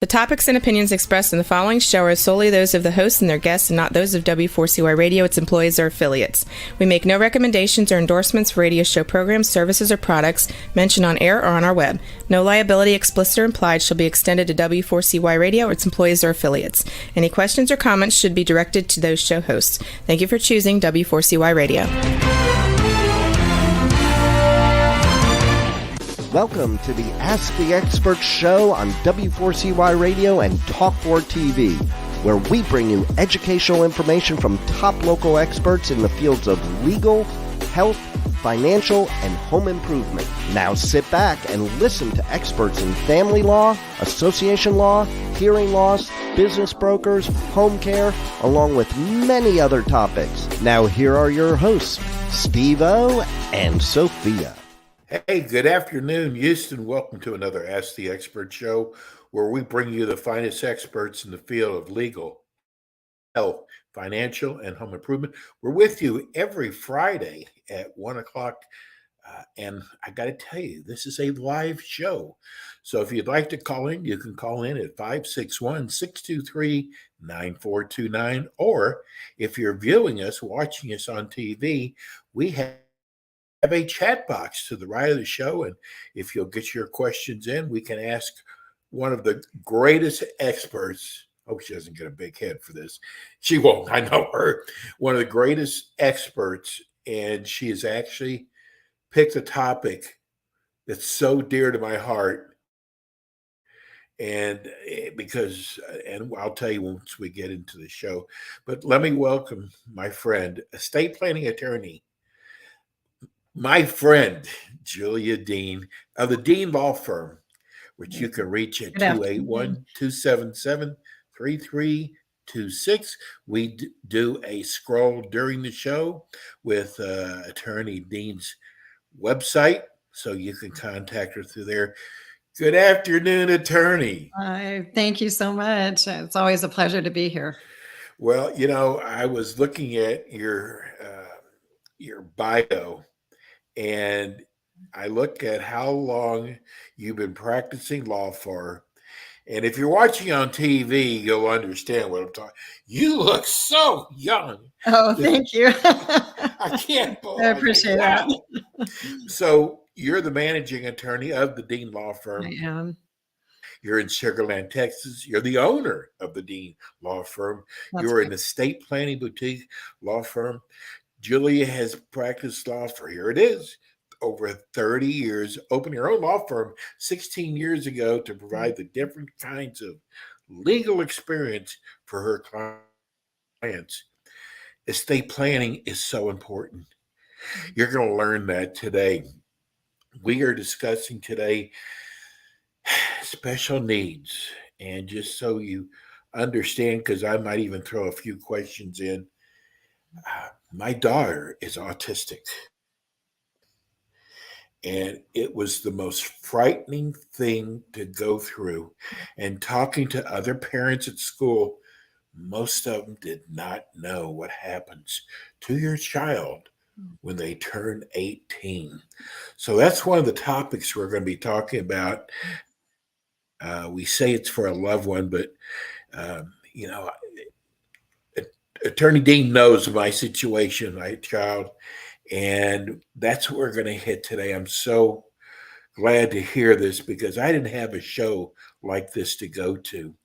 topics and opinions expressed in the following show are solely those of the hosts and their guests and not those of W4CY Radio, its employees, or affiliates. We make no recommendations or endorsements for radio show programs, services, or products mentioned on air or on our web. No liability, explicit or implied, shall be extended to W4CY Radio or its employees or affiliates. Any questions or comments should be directed to those show hosts. Thank you for choosing W4CY Radio. Welcome to the Ask the Expert show on W4CY Radio and Talk4 TV, where we bring you educational information from top local experts in the fields of legal, health, financial, and home improvement. Now sit back and listen to experts in family law, association law, hearing loss, business brokers, home care, along with many other topics. Now here are your hosts, Steve-O and Sophia. Hey, good afternoon, Houston. Welcome to another Ask the Expert show, where we bring you the finest experts in the field of legal, health, financial, and home improvement. We're with you every Friday at 1 o'clock. And I got to tell you, this is a live show. So if you'd like to call in, you can call in at 561-623-9429. Or if you're viewing us, watching us on TV, we have a chat box to the right of the show, and if you'll get your questions in, we can ask one of the greatest experts. Hope she doesn't get a big head for this. She won't. I know her. One of the greatest experts, and she has actually picked a topic that's so dear to my heart. And I'll tell you once we get into the show. But let me welcome my friend, estate planning attorney, my friend, Julia Dean of the Dean Law Firm, which you can reach at 281-277-3326. We do a scroll during the show with Attorney Dean's website, so you can contact her through there. Good afternoon, Attorney. Thank you so much. It's always a pleasure to be here. Well, you know, I was looking at your bio, and I look at how long you've been practicing law for. And if you're watching on TV, you'll understand what I'm talking. You look so young. Oh, thank you. I can't believe I appreciate that. So you're the managing attorney of the Dean Law Firm. I am. You're in Sugar Land, Texas. You're the owner of the Dean Law Firm. You're right. an estate planning boutique law firm. Julia has practiced law for, here it is, over 30 years, opened her own law firm 16 years ago to provide the different kinds of legal experience for her clients. Estate planning is so important. You're going to learn that today. We are discussing today special needs. And just so you understand, because I might even throw a few questions in, my daughter is autistic, and it was the most frightening thing to go through. And talking to other parents at school, most of them did not know what happens to your child when they turn 18. So that's one of the topics we're going to be talking about. We say it's for a loved one, but, Attorney Dean knows my situation, my child, and that's what we're going to hit today. I'm so glad to hear this because I didn't have a show like this to go to.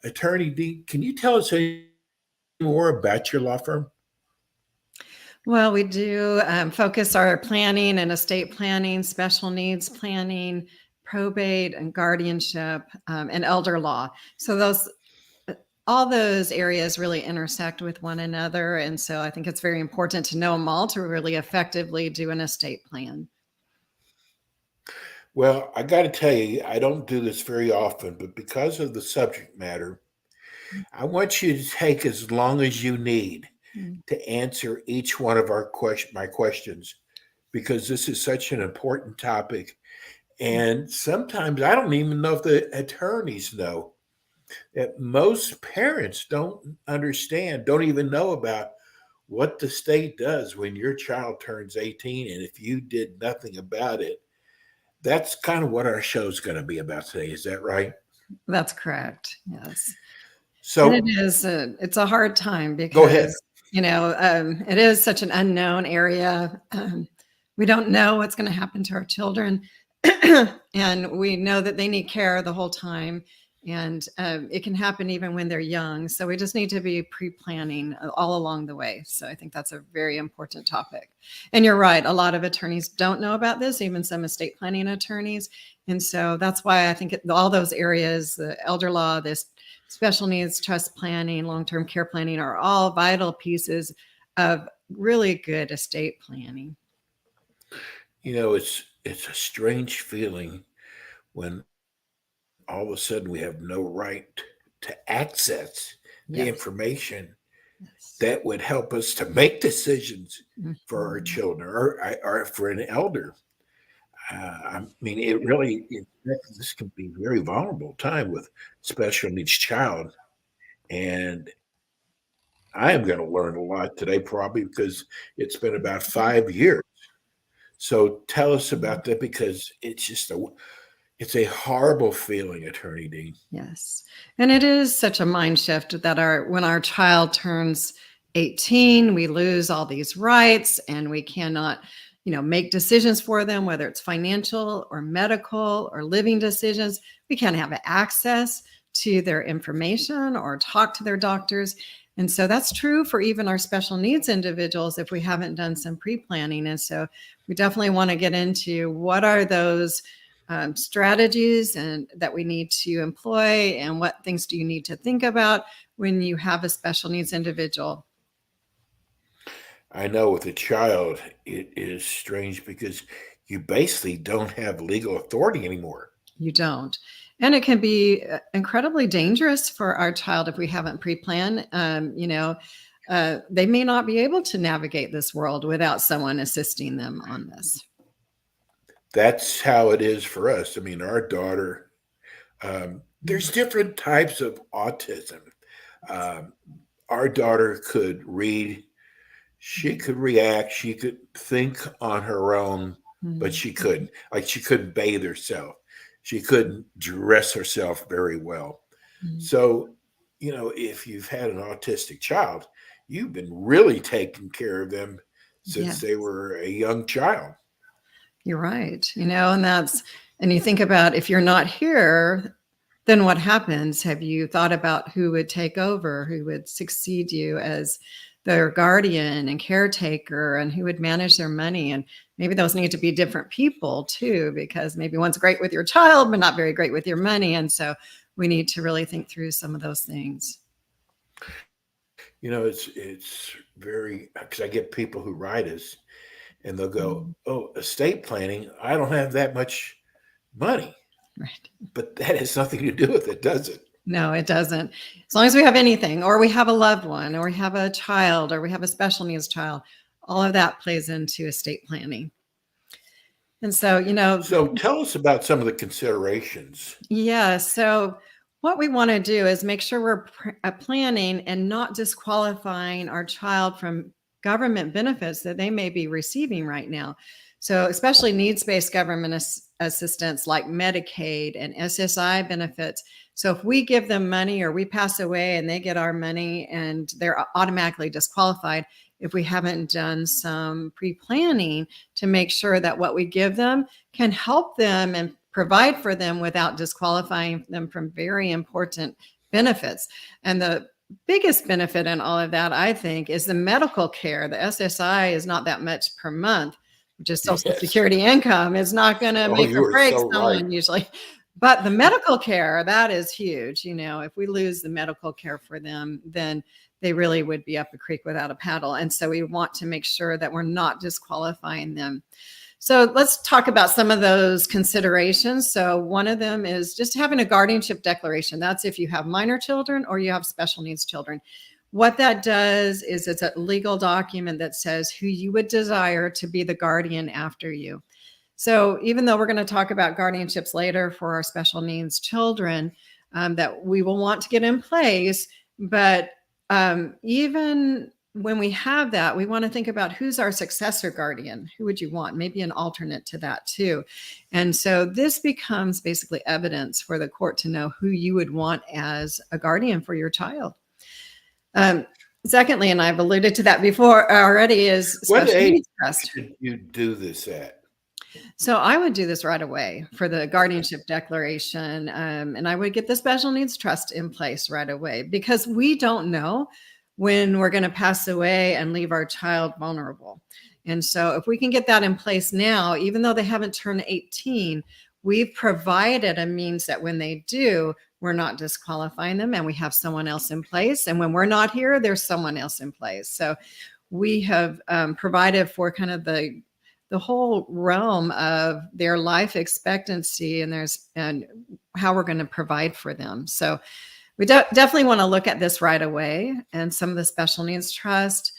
Attorney Dean, can you tell us any more about your law firm? Well, we do focus our planning and estate planning, special needs planning, probate and guardianship, and elder law. So all those areas really intersect with one another. And so I think it's very important to know them all to really effectively do an estate plan. Well, I got to tell you, I don't do this very often, but because of the subject matter, I want you to take as long as you need to answer each one of my questions, because this is such an important topic. And sometimes I don't even know if the attorneys know that most parents don't understand, don't even know about what the state does when your child turns 18. And if you did nothing about it, that's kind of what our show's going to be about today. Is that right? That's correct. Yes. And So it is, it's a hard time go ahead. because, it is such an unknown area. We don't know what's going to happen to our children. And we know that they need care the whole time. And it can happen even when they're young. So we just need to be pre-planning all along the way. So I think that's a very important topic. And you're right. A lot of attorneys don't know about this, even some estate planning attorneys. And so that's why I think all those areas, the elder law, this special needs trust planning, long-term care planning, are all vital pieces of really good estate planning. It's a strange feeling when all of a sudden we have no right to access the Yes. information Yes. that would help us to make decisions for our Mhm. children or for an elder. I mean, this can be a very vulnerable time with special needs child, and I am going to learn a lot today, probably because it's been about 5 years. So tell us about that, because it's a horrible feeling, Attorney Dean. Yes. And it is such a mind shift that when our child turns 18, we lose all these rights and we cannot, make decisions for them, whether it's financial or medical or living decisions. We can't have access to their information or talk to their doctors. And so that's true for even our special needs individuals if we haven't done some pre-planning. And so we definitely want to get into what are those strategies and that we need to employ, and what things do you need to think about when you have a special needs individual. I know with a child, it is strange because you basically don't have legal authority anymore. You don't. And it can be incredibly dangerous for our child if we haven't pre-planned. They may not be able to navigate this world without someone assisting them on this. That's how it is for us. I mean, our daughter, there's different types of autism. Um, our daughter could read, she could react, she could think on her own, but she couldn't. Like, she couldn't bathe herself. She couldn't dress herself very well. Mhm. So, if you've had an autistic child, you've been really taking care of them since Yes. they were a young child. You're right. And you think about, if you're not here, then what happens? Have you thought about who would take over, who would succeed you as their guardian and caretaker, and who would manage their money? And maybe those need to be different people too, because maybe one's great with your child, but not very great with your money. And so we need to really think through some of those things. It's very, because I get people who write us and they'll go, "Oh, estate planning, I don't have that much money." Right. But that has nothing to do with it, does it? No, it doesn't. As long as we have anything, or we have a loved one, or we have a child, or we have a special needs child, all of that plays into estate planning. And so, So tell us about some of the considerations. yeah. So what we want to do is make sure we're planning and not disqualifying our child from government benefits that they may be receiving right now. So especially needs-based government assistance like Medicaid and SSI benefits. So if we give them money or we pass away and they get our money, and they're automatically disqualified if we haven't done some pre-planning to make sure that what we give them can help them and provide for them without disqualifying them from very important benefits. And the biggest benefit in all of that, I think, is the medical care. The SSI is not that much per month, which is Social Yes. Security income. It's not going to Oh, make you or are break so someone right. usually. But the medical care, that is huge. If we lose the medical care for them, then they really would be up a creek without a paddle. And so we want to make sure that we're not disqualifying them. So let's talk about some of those considerations. So one of them is just having a guardianship declaration. That's if you have minor children or you have special needs children. What that does is it's a legal document that says who you would desire to be the guardian after you. So even though we're going to talk about guardianships later for our special needs children, that we will want to get in place, but even when we have that, we want to think about who's our successor guardian. Who would you want? Maybe an alternate to that too. And so this becomes basically evidence for the court to know who you would want as a guardian for your child. Secondly, and I've alluded to that before already, is What special age needs trust. should you do this at? So I would do this right away for the guardianship declaration, and I would get the special needs trust in place right away, because we don't know when we're going to pass away and leave our child vulnerable. And so if we can get that in place now, even though they haven't turned 18, we've provided a means that when they do, we're not disqualifying them, and we have someone else in place. And when we're not here, there's someone else in place. So we have provided for kind of the whole realm of their life expectancy, and how we're going to provide for them. So we definitely want to look at this right away. And some of the special needs trust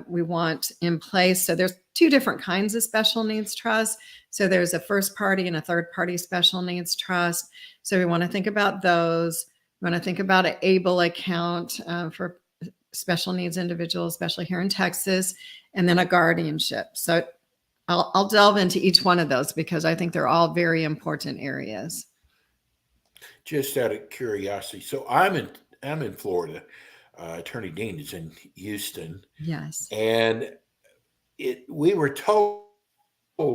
we want in place. So there's two different kinds of special needs trust. So there's a first party and a third party special needs trust. So we want to think about those. We want to think about an ABLE account for special needs individuals, especially here in Texas, and then a guardianship. So I'll delve into each one of those because I think they're all very important areas. Just out of curiosity, so I'm in Florida. Attorney Dean is in Houston. Yes. And we were told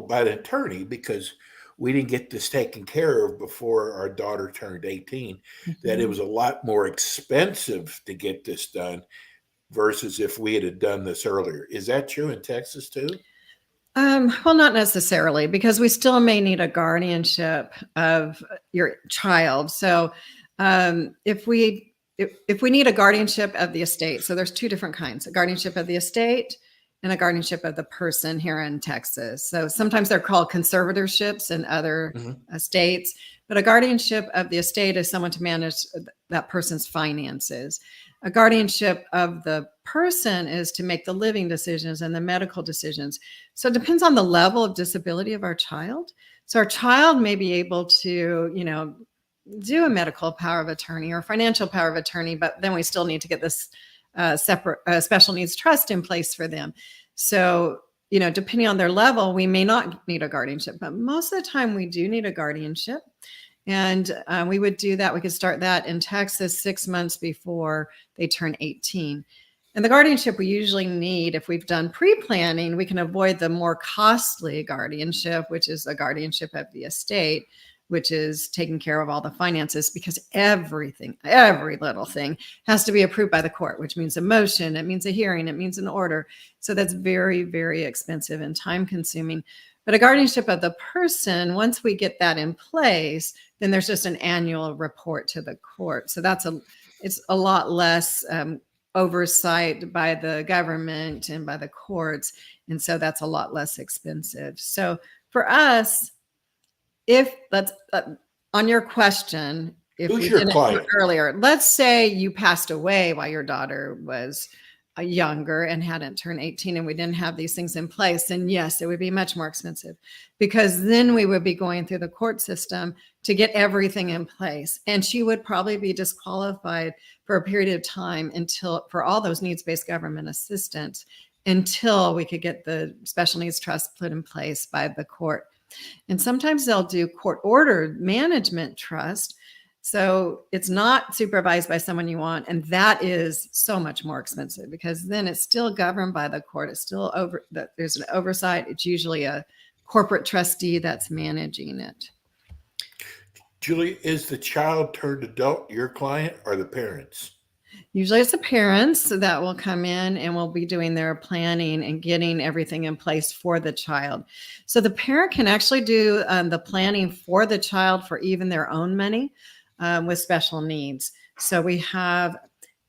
by the attorney, because we didn't get this taken care of before our daughter turned 18, that it was a lot more expensive to get this done versus if we had done this earlier. Is that true in Texas too? Well, not necessarily, because we still may need a guardianship of your child. So if we need a guardianship of the estate, so there's two different kinds: a guardianship of the estate and a guardianship of the person here in Texas. So sometimes they're called conservatorships in other states, but a guardianship of the estate is someone to manage that person's finances. A guardianship of the person is to make the living decisions and the medical decisions. So it depends on the level of disability of our child. So our child may be able to, do a medical power of attorney or financial power of attorney, but then we still need to get this separate special needs trust in place for them. So, depending on their level, we may not need a guardianship, but most of the time we do need a guardianship. And we would do that. We could start that in Texas 6 months before they turn 18. And the guardianship we usually need, if we've done pre-planning, we can avoid the more costly guardianship, which is a guardianship of the estate, which is taking care of all the finances, because every little thing has to be approved by the court, which means a motion, it means a hearing, it means an order. So that's very, very expensive and time consuming. But a guardianship of the person, once we get that in place, then there's just an annual report to the court. So it's a lot less oversight by the government and by the courts. And so that's a lot less expensive. So for us, on your question, if Who's we your didn't client? do it earlier, let's say you passed away while your daughter was younger and hadn't turned 18 and we didn't have these things in place, then yes, it would be much more expensive, because then we would be going through the court system to get everything in place. And she would probably be disqualified for a period of time for all those needs-based government assistance until we could get the special needs trust put in place by the court. And sometimes they'll do court-ordered management trust. So it's not supervised by someone you want. And that is so much more expensive, because then it's still governed by the court. It's still there's an oversight. It's usually a corporate trustee that's managing it. Julie, is the child turned adult your client or the parents? Usually it's the parents that will come in and will be doing their planning and getting everything in place for the child. So the parent can actually do the planning for the child for even their own money with special needs. So we have,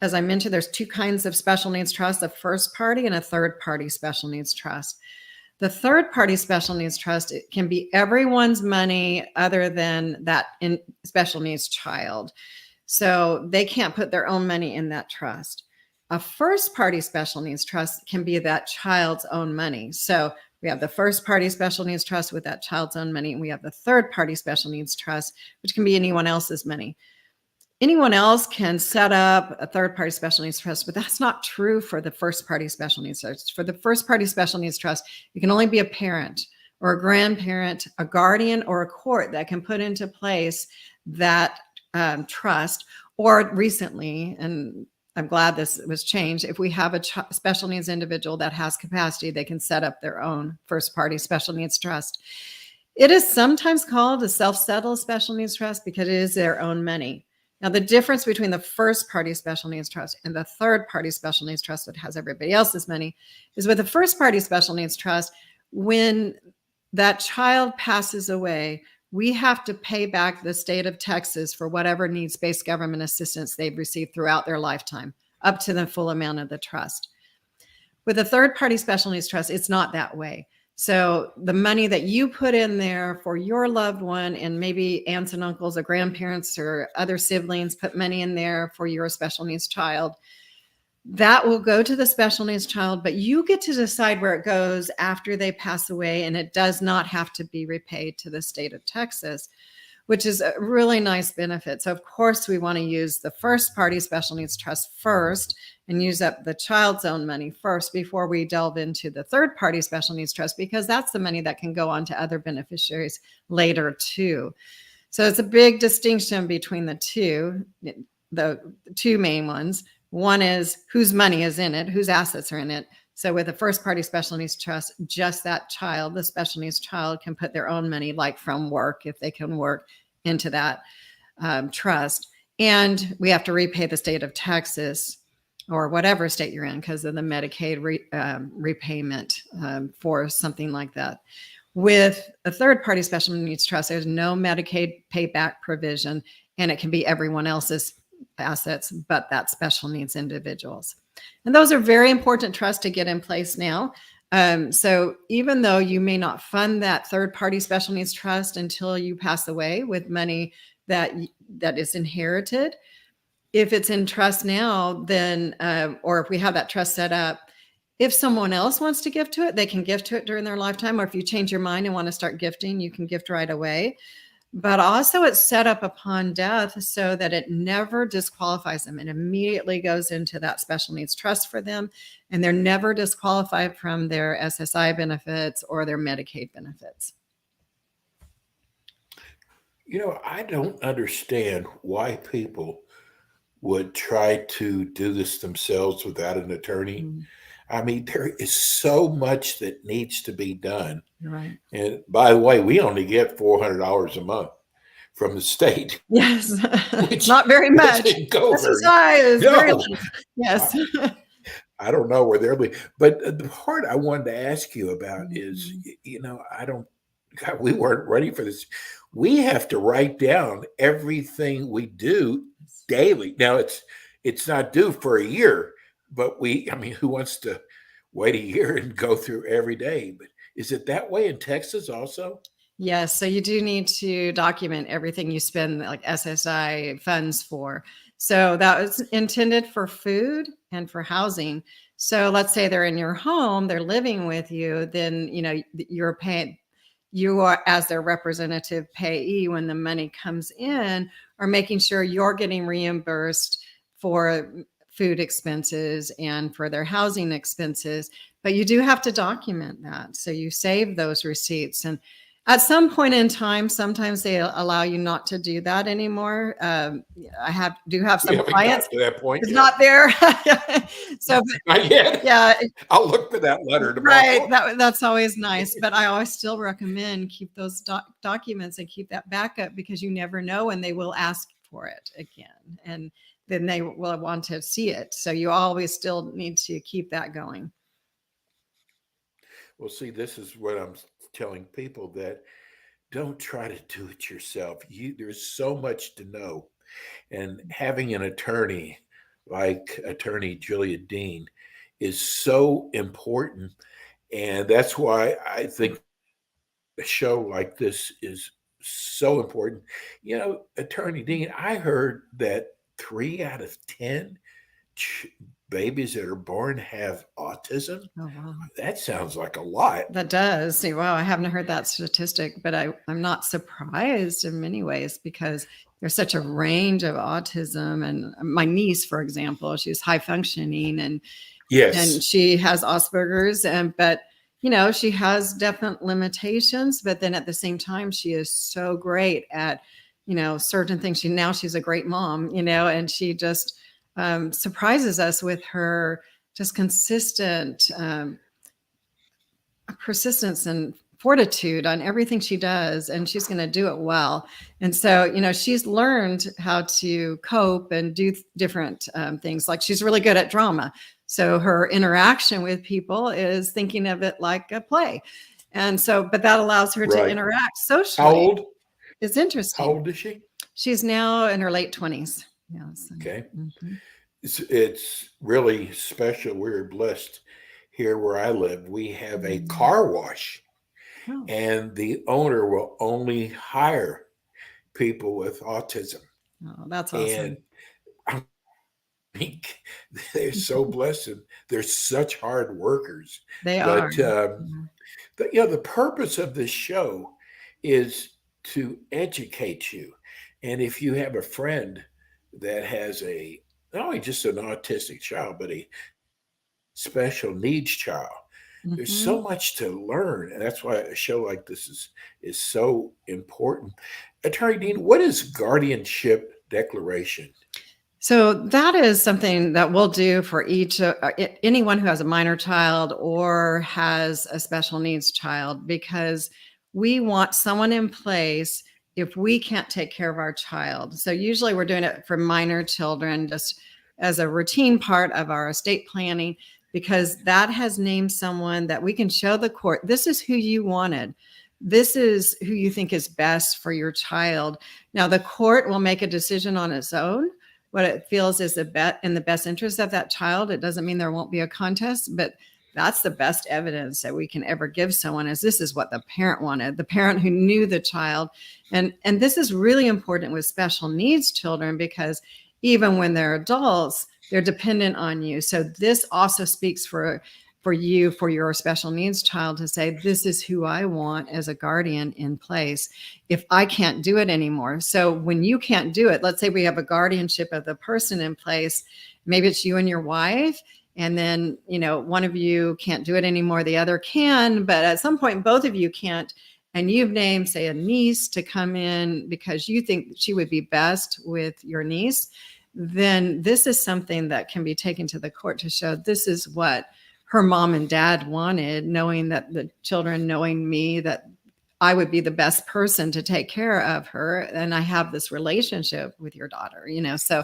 as I mentioned, there's two kinds of special needs trust: a first party and a third party special needs trust. The third party special needs trust, it can be everyone's money other than that in special needs child. So they can't put their own money in that trust. A first party special needs trust can be that child's own money. So we have the first party special needs trust with that child's own money, and we have the third party special needs trust, which can be anyone else's money. anyone else can set up a third-party special needs trust, but that's not true for the first-party special needs trust. For the first-party special needs trust, it can only be a parent or a grandparent, a guardian, or a court that can put into place that trust. Or recently, and I'm glad this was changed, if we have a special needs individual that has capacity, they can set up their own first-party special needs trust. It is sometimes called a self-settled special needs trust because it is their own money. Now, the difference between the first-party special needs trust and the third-party special needs trust that has everybody else's money is with the first-party special needs trust, when that child passes away, we have to pay back the state of Texas for whatever needs-based government assistance they've received throughout their lifetime, up to the full amount of the trust. With a third-party special needs trust, it's not that way. So the money that you put in there for your loved one, and maybe aunts and uncles or grandparents or other siblings put money in there for your special needs child, that will go to the special needs child, but you get to decide where it goes after they pass away, and it does not have to be repaid to the state of Texas, which is a really nice benefit. So of course we want to use the first party special needs trust first and use up the child's own money first before we delve into the third party special needs trust, because that's the money that can go on to other beneficiaries later too. So it's a big distinction between the two main ones. One is whose money is in it, whose assets are in it. So with a first party special needs trust, just that child, the special needs child, can put their own money, like from work, if they can work, into that trust. And we have to repay the state of Texas or whatever state you're in because of the Medicaid repayment for something like that. With a third party special needs trust, there's no Medicaid payback provision, and it can be everyone else's assets but that special needs individuals. And those are very important trusts to get in place now. So even though you may not fund that third party special needs trust until you pass away with money that is inherited, if it's in trust now, then or if we have that trust set up, if someone else wants to gift to it, they can gift to it during their lifetime. Or if you change your mind and want to start gifting, you can gift right away. But also it's set up upon death so that it never disqualifies them. It immediately goes into that special needs trust for them, and they're never disqualified from their SSI benefits or their Medicaid benefits. You know, I don't understand why people would try to do this themselves without an attorney. Mm-hmm. I mean, there is so much that needs to be done. Right. And by the way, we only get $400 a month from the state. Yes. It's not very much. SSI is very low. Yes. I don't know where they're leaving. But the part I wanted to ask you about is, you know, we weren't ready for this. We have to write down everything we do daily. Now it's not due for a year. But who wants to wait a year and go through every day? But is it that way in Texas also? Yes. So you do need to document everything you spend like SSI funds for. So that was intended for food and for housing. So let's say they're in your home, they're living with you, then, you know, you're paying, you are as their representative payee when the money comes in, are making sure you're getting reimbursed for food expenses and for their housing expenses, but you do have to document that. So you save those receipts. And at some point in time, sometimes they allow you not to do that anymore. I do have some clients. To that point, it's not there. So not yet. Yeah, I'll look for that letter tomorrow. Right, that's always nice. But I always still recommend keep those documents and keep that backup, because you never know when they will ask for it again, and then they will want to see it. So you always still need to keep that going. Well, see, this is what I'm telling people, that don't try to do it yourself. There's so much to know. And having an attorney like Attorney Julia Dean is so important. And that's why I think a show like this is so important. You know, Attorney Dean, I heard that 3 out of 10 babies that are born have autism. Oh, wow. That sounds like a lot. That does. Wow, I haven't heard that statistic, but I'm not surprised in many ways, because there's such a range of autism. And my niece, for example, she's high functioning and Yes. she has Asperger's, but she has definite limitations, but then at the same time, she is so great at, certain things. She's a great mom, and she just surprises us with her just consistent persistence and fortitude on everything she does, and she's going to do it well. And so, she's learned how to cope and do different things. Like she's really good at drama. So her interaction with people is thinking of it like a play. And so, but that allows her to interact socially. How old? It's interesting. How old is she? She's now in her late 20s. Yes. Okay. Mm-hmm. It's really special. We're blessed here where I live. We have a car wash, and the owner will only hire people with autism. Oh, that's awesome. And they're so blessed. They're such hard workers. They are. But the purpose of this show is to educate you. And if you have a friend that has not only just an autistic child, but a special needs child, there's so much to learn. And that's why a show like this is so important. Attorney Dean, what is guardianship declaration? So that is something that we'll do for anyone who has a minor child or has a special needs child, because we want someone in place if we can't take care of our child. So usually we're doing it for minor children just as a routine part of our estate planning, because that has named someone that we can show the court, this is who you wanted. This is who you think is best for your child. Now the court will make a decision on its own, what it feels is in the best interest of that child. It doesn't mean there won't be a contest, but that's the best evidence that we can ever give someone, is this is what the parent wanted, the parent who knew the child. And this is really important with special needs children, because even when they're adults, they're dependent on you. So this also speaks for you, for your special needs child, to say, this is who I want as a guardian in place if I can't do it anymore. So when you can't do it, let's say we have a guardianship of the person in place, maybe it's you and your wife, and then, one of you can't do it anymore, the other can, but at some point, both of you can't. And you've named, say, a niece to come in because you think she would be best with your niece, then this is something that can be taken to the court to show this is what her mom and dad wanted, knowing that the children, knowing me, that I would be the best person to take care of her. And I have this relationship with your daughter, so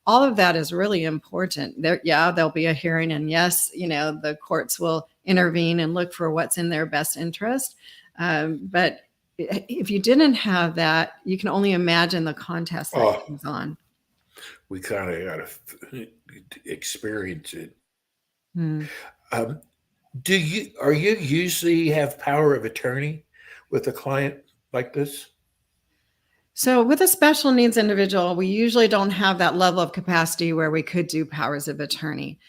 all of that is really important. There'll be a hearing, and yes, the courts will intervene and look for what's in their best interest. But if you didn't have that, you can only imagine the contest that comes on. We kind of got to experience it. Are you usually have power of attorney with a client like this? So with a special needs individual, we usually don't have that level of capacity where we could do powers of attorney,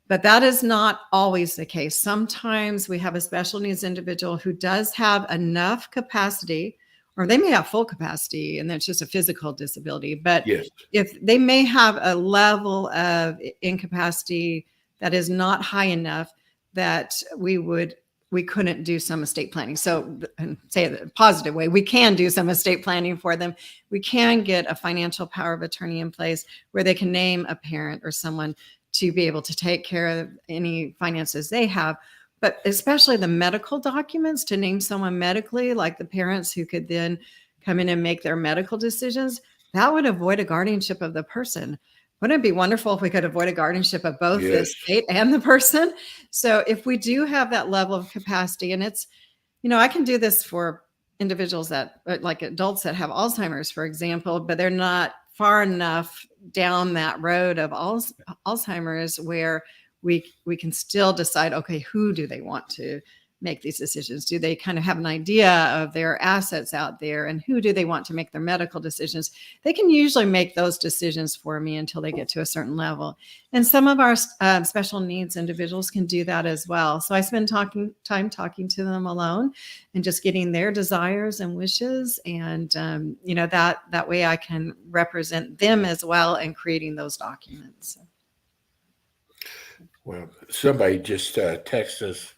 but that is not always the case. Sometimes we have a special needs individual who does have enough capacity, or they may have full capacity and that's just a physical disability. But yes, if they may have a level of incapacity that is not high enough that we couldn't do some estate planning. So, and say it a positive way, we can do some estate planning for them. We can get a financial power of attorney in place where they can name a parent or someone to be able to take care of any finances they have. But especially the medical documents, to name someone medically, like the parents who could then come in and make their medical decisions, that would avoid a guardianship of the person. Wouldn't it be wonderful if we could avoid a guardianship of both the estate and the person? So if we do have that level of capacity, and it's, I can do this for individuals that, like adults that have Alzheimer's, for example, but they're not far enough down that road of Alzheimer's where we can still decide, okay, who do they want to make these decisions? Do they kind of have an idea of their assets out there, and who do they want to make their medical decisions? They can usually make those decisions for me until they get to a certain level. And some of our special needs individuals can do that as well. So I spend time talking to them alone and just getting their desires and wishes. And, that way I can represent them as well in creating those documents. Well, somebody just texted us,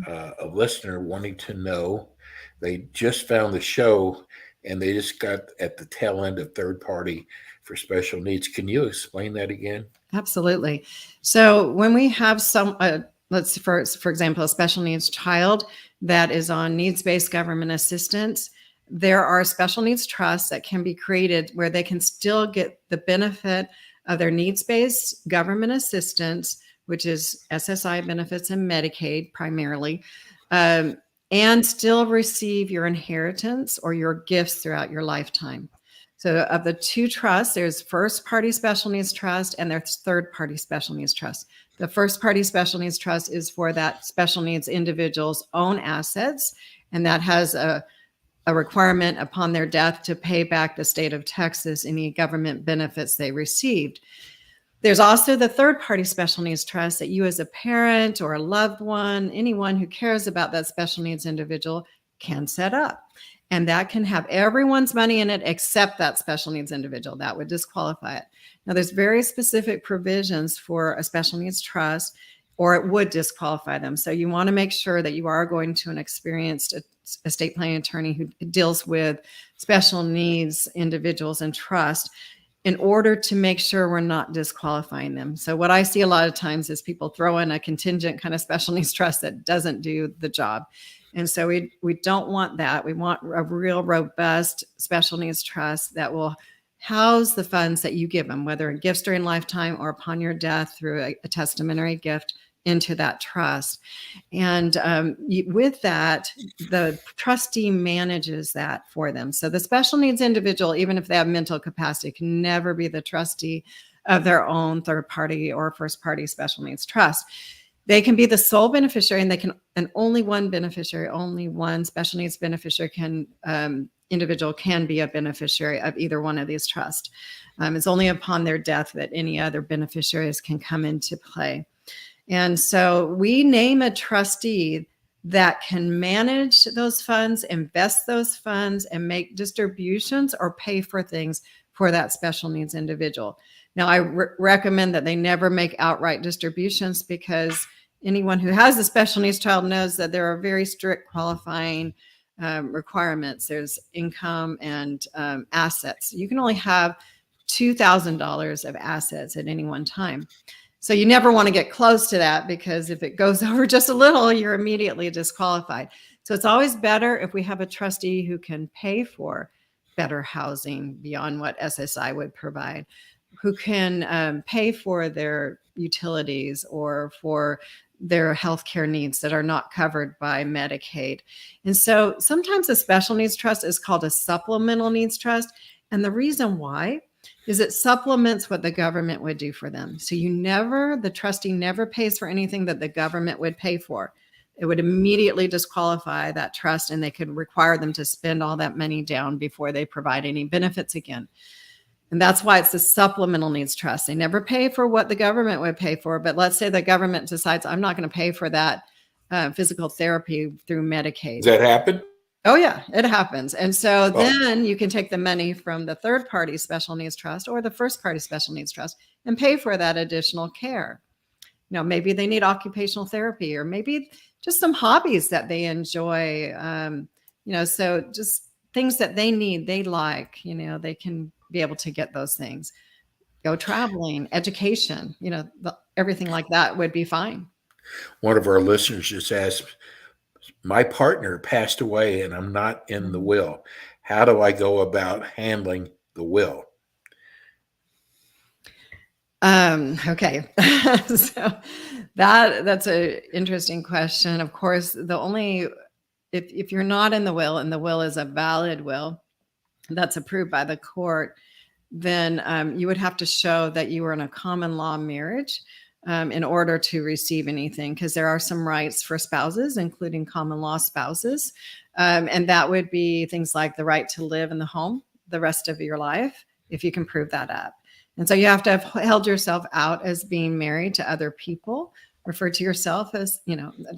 a listener wanting to know, they just found the show and they just got at the tail end of third party for special needs. Can you explain that again? Absolutely. So when we have for example, a special needs child that is on needs-based government assistance, there are special needs trusts that can be created where they can still get the benefit of their needs-based government assistance, which is SSI benefits and Medicaid primarily, and still receive your inheritance or your gifts throughout your lifetime. So of the two trusts, there's first party special needs trust and there's third party special needs trust. The first party special needs trust is for that special needs individual's own assets, and that has a requirement upon their death to pay back the state of Texas any government benefits they received. There's also the third party special needs trust that you as a parent or a loved one, anyone who cares about that special needs individual can set up. And that can have everyone's money in it except that special needs individual. That would disqualify it. Now, there's very specific provisions for a special needs trust, or it would disqualify them. So you want to make sure that you are going to an experienced estate planning attorney who deals with special needs individuals and trust in order to make sure we're not disqualifying them. So what I see a lot of times is people throw in a contingent kind of special needs trust that doesn't do the job. And so we don't want that. We want a real robust special needs trust that will house the funds that you give them, whether in gifts during lifetime or upon your death through a testamentary gift into that trust. And with that, the trustee manages that for them. So the special needs individual, even if they have mental capacity, can never be the trustee of their own third party or first party special needs trust. They can be the sole beneficiary, and only one beneficiary, only one special needs beneficiary individual can be a beneficiary of either one of these trusts. It's only upon their death that any other beneficiaries can come into play. And so we name a trustee that can manage those funds, invest those funds, and make distributions or pay for things for that special needs individual. Now, I recommend that they never make outright distributions, because anyone who has a special needs child knows that there are very strict qualifying requirements. There's income and assets. You can only have $2,000 of assets at any one time. So you never want to get close to that, because if it goes over just a little, you're immediately disqualified. So it's always better if we have a trustee who can pay for better housing beyond what SSI would provide, who can pay for their utilities or for their healthcare needs that are not covered by Medicaid. And so sometimes a special needs trust is called a supplemental needs trust. And the reason why is it supplements what the government would do for them. So the trustee never pays for anything that the government would pay for. It would immediately disqualify that trust, and they could require them to spend all that money down before they provide any benefits again. And that's why it's a supplemental needs trust. They never pay for what the government would pay for. But let's say the government decides, I'm not going to pay for that physical therapy through Medicaid. Does that happen? Oh, yeah, it happens. And so then you can take the money from the third party special needs trust or the first party special needs trust and pay for that additional care. Maybe they need occupational therapy, or maybe just some hobbies that they enjoy. So just things that they need, they like, they can be able to get those things. Go traveling, education, everything like that would be fine. One of our listeners just asked, my partner passed away and I'm not in the will. How do I go about handling the will? Okay. So that's an interesting question. Of course, if you're not in the will and the will is a valid will that's approved by the court, then you would have to show that you were in a common law marriage in order to receive anything, because there are some rights for spouses, including common law spouses. And that would be things like the right to live in the home the rest of your life, if you can prove that up. And so you have to have held yourself out as being married to other people, refer to yourself as,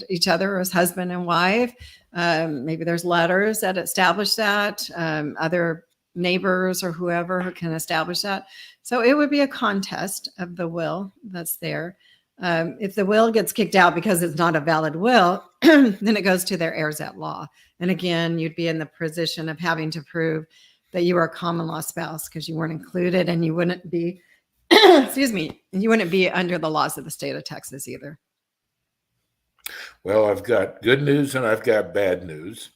each other as husband and wife. Maybe there's letters that establish that, other neighbors or whoever who can establish that. So it would be a contest of the will that's there. If the will gets kicked out because it's not a valid will, then it goes to their heirs at law. And again, you'd be in the position of having to prove that you were a common law spouse because you weren't included, and you wouldn't be, you wouldn't be under the laws of the state of Texas either. Well, I've got good news and I've got bad news.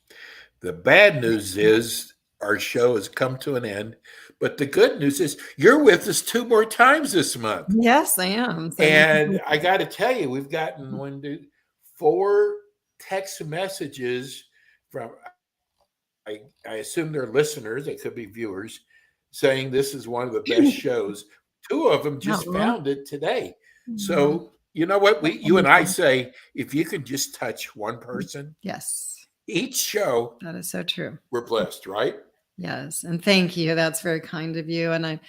The bad news is our show has come to an end, but the good news is you're with us 2 more times this month. Yes, I am. And I got to tell you, we've gotten 4 text messages from, I assume they're listeners, they could be viewers, saying this is one of the best shows. 2 of them just found it today. So you know what? You and I say, if you can just touch one person, yes, each show, that is so true. We're blessed, right? Yes. And thank you. That's very kind of you. And I'm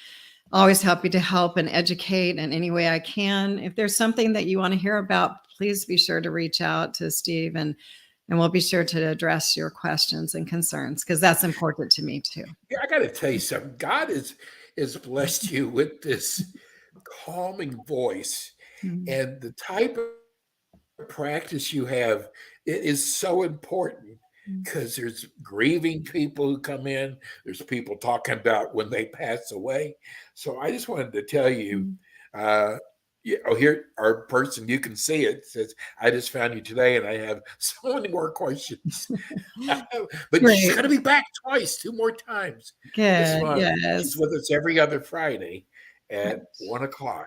always happy to help and educate in any way I can. If there's something that you want to hear about, please be sure to reach out to Steve, and we'll be sure to address your questions and concerns, because that's important to me too. Yeah, I got to tell you something. God has blessed you with this calming voice, and the type of practice you have, it is so important, because there's grieving people who come in. There's people talking about when they pass away. So I just wanted to tell you, here our person, you can see it, says, I just found you today and I have so many more questions. But she's going to be back twice, 2 more times. Good. Yes. She's with us every other Friday at 1:00.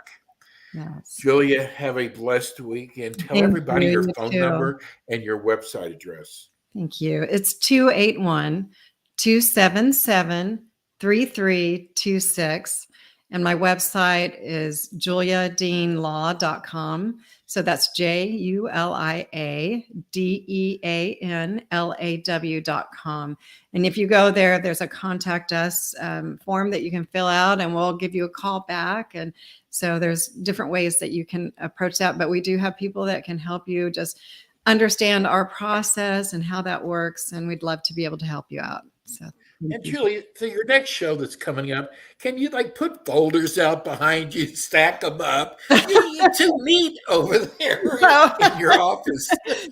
Yes. Julia, have a blessed week, and tell everybody your phone number and your website address. Thank you. It's 281-277-3326. And my website is juliadeanlaw.com. So that's JuliaDeanlaw.com. And if you go there, there's a contact us form that you can fill out, and we'll give you a call back. And so there's different ways that you can approach that. But we do have people that can help you just understand our process and how that works. And we'd love to be able to help you out. So. And Julia, so your next show that's coming up, can you put folders out behind you, stack them up? You're too neat over there in your office.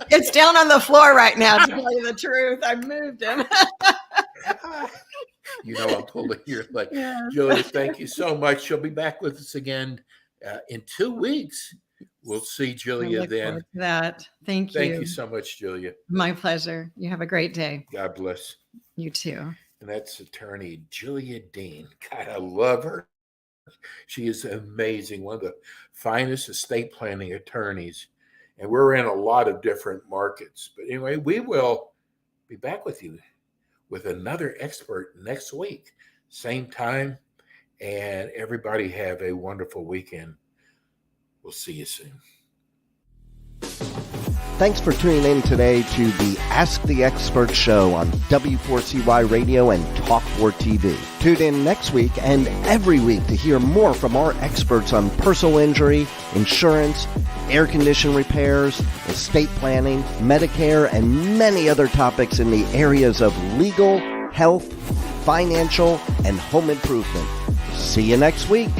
It's down on the floor right now, to tell you the truth. I moved him. I'm pulling your leg. Yeah. Julia, thank you so much. She'll be back with us again in 2 weeks. We'll see Julia then. That. Thank you. Thank you so much, Julia. My pleasure. You have a great day. God bless. You too. And that's attorney Julia Dean. God, I love her. She is amazing. One of the finest estate planning attorneys. And we're in a lot of different markets. But anyway, we will be back with you with another expert next week. Same time. And everybody have a wonderful weekend. We'll see you soon. Thanks for tuning in today to the Ask the Expert show on W4CY Radio and Talk4 TV. Tune in next week and every week to hear more from our experts on personal injury, insurance, air condition repairs, estate planning, Medicare, and many other topics in the areas of legal, health, financial, and home improvement. See you next week.